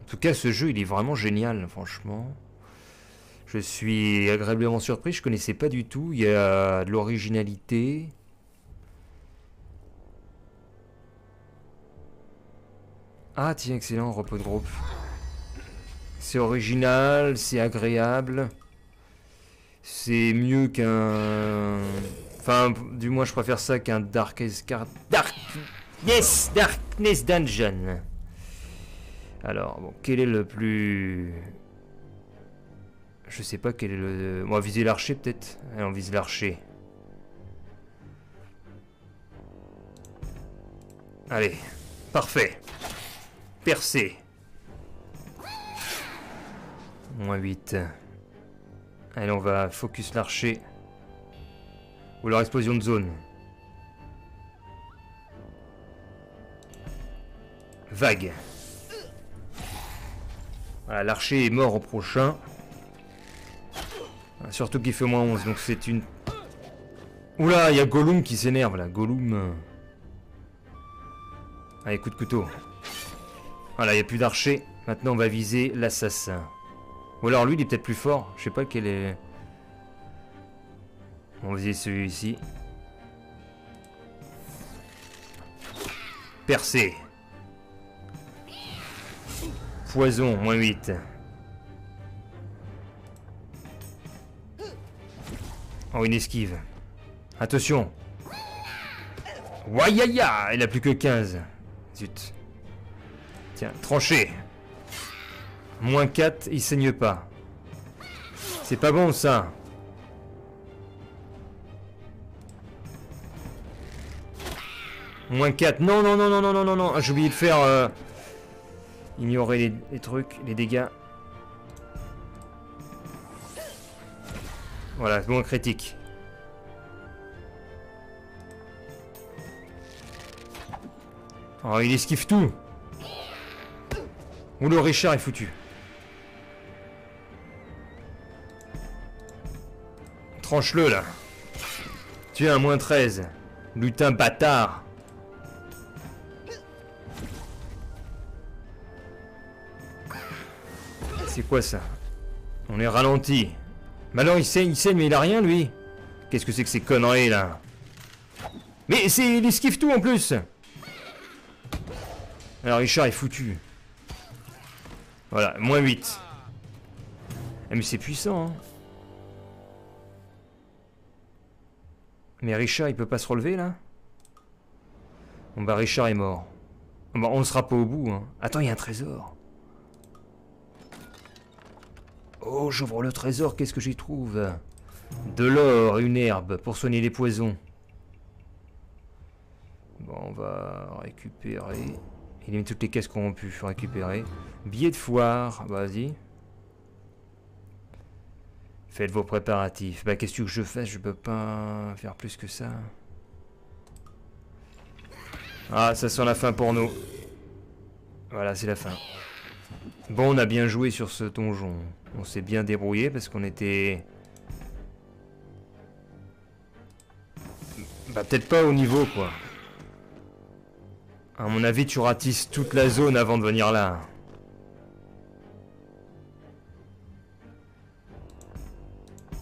tout cas, ce jeu, il est vraiment génial, franchement. Je suis agréablement surpris, je connaissais pas du tout. Il y a de l'originalité. Ah tiens, excellent, repos de groupe. C'est original, c'est agréable. C'est mieux qu'un... Enfin, du moins, je préfère ça qu'un Darkness Dungeon. Alors, bon, quel est le plus... Je sais pas quel est le... On va viser l'archer, peut-être. Allez, on vise l'archer. Allez, parfait. Percé. -8. Allez, on va focus l'archer. Ou leur explosion de zone. Vague. Voilà, l'archer est mort au prochain. Surtout qu'il fait -11, donc c'est une... Oula, il y a Gollum qui s'énerve là. Gollum. Allez, coup de couteau. Voilà, il n'y a plus d'archer. Maintenant, on va viser l'assassin. Ou alors lui, il est peut-être plus fort. Je sais pas quel est... On va viser celui-ci. Percé. Poison, -8. Oh, une esquive. Attention. Ouaïaïa, il a plus que 15. Zut. Tiens, tranché. -4, il saigne pas. C'est pas bon ça. -4. Non, non, non, non, non, non, non, non. J'ai oublié de faire... ignorer les trucs, les dégâts. Voilà, bon, critique. Oh, il esquive tout. Ou le Richard est foutu. Tranche-le, là. Tu as un -13. Lutin bâtard. C'est quoi, ça? On est ralenti. Mais alors, il saigne, mais il a rien, lui. Qu'est-ce que c'est que ces conneries, là? Mais c'est... Il esquive tout, en plus. Alors, Richard est foutu. Voilà, -8. Ah, mais c'est puissant, hein. Mais Richard, il peut pas se relever, là? Bon, bah, Richard est mort. Bon, on ne sera pas au bout, hein. Attends, il y a un trésor. Oh, j'ouvre le trésor, qu'est-ce que j'y trouve? De l'or, une herbe pour soigner les poisons. Bon, on va récupérer. Éliminer toutes les caisses qu'on a pu récupérer. Billet de foire, vas-y. Faites vos préparatifs. Bah, qu'est-ce que je fais? Je peux pas faire plus que ça. Ah, ça sent la fin pour nous. Voilà, c'est la fin. Bon, on a bien joué sur ce donjon. On s'est bien débrouillé parce qu'on était... Bah, peut-être pas au niveau, quoi. À mon avis, tu ratisses toute la zone avant de venir là.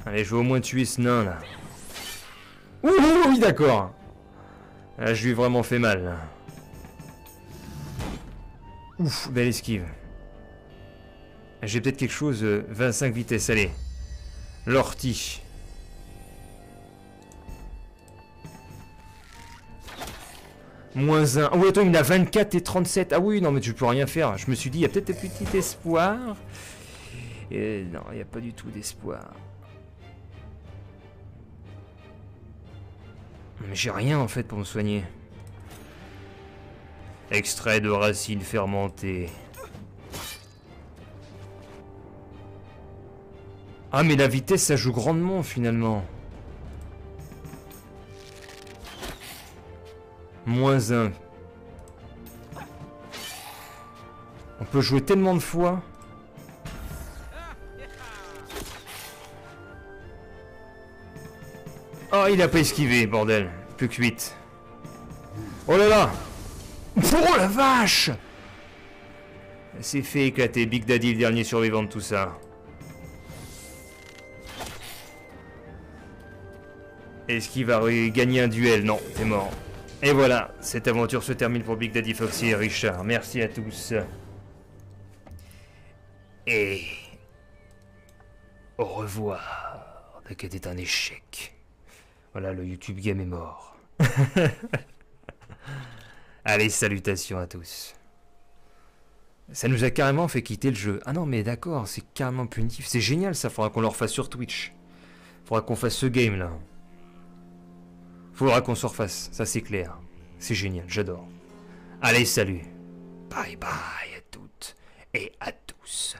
Allez, je vais au moins tuer ce nain, là. Ouh, oui, d'accord. Là, je lui ai vraiment fait mal, là. Ouf, belle esquive. J'ai peut-être quelque chose... 25 vitesses, allez. L'ortie. -1. Oh, attends, il a 24 et 37. Ah oui, non, mais tu peux rien faire. Je me suis dit, il y a peut-être un petit espoir. Et non, il n'y a pas du tout d'espoir. Mais j'ai rien, en fait, pour me soigner. Extrait de racines fermentées. Ah, mais la vitesse, ça joue grandement, finalement. -1. On peut jouer tellement de fois. Oh, il a pas esquivé, bordel. Plus que 8. Oh là là! Oh la vache! C'est fait éclater. Big Daddy, le dernier survivant de tout ça. Est-ce qu'il va gagner un duel? Non, t'es mort. Et voilà, cette aventure se termine pour Big Daddy, Foxy et Richard. Merci à tous. Et... au revoir. La quête est un échec. Voilà, le YouTube Game est mort. Allez, salutations à tous. Ça nous a carrément fait quitter le jeu. Ah non, mais d'accord, c'est carrément punitif. C'est génial ça, faudra qu'on le refasse sur Twitch. Faudra qu'on fasse ce game là. Faudra qu'on se refasse, ça c'est clair. C'est génial, j'adore. Allez, salut. Bye bye à toutes et à tous.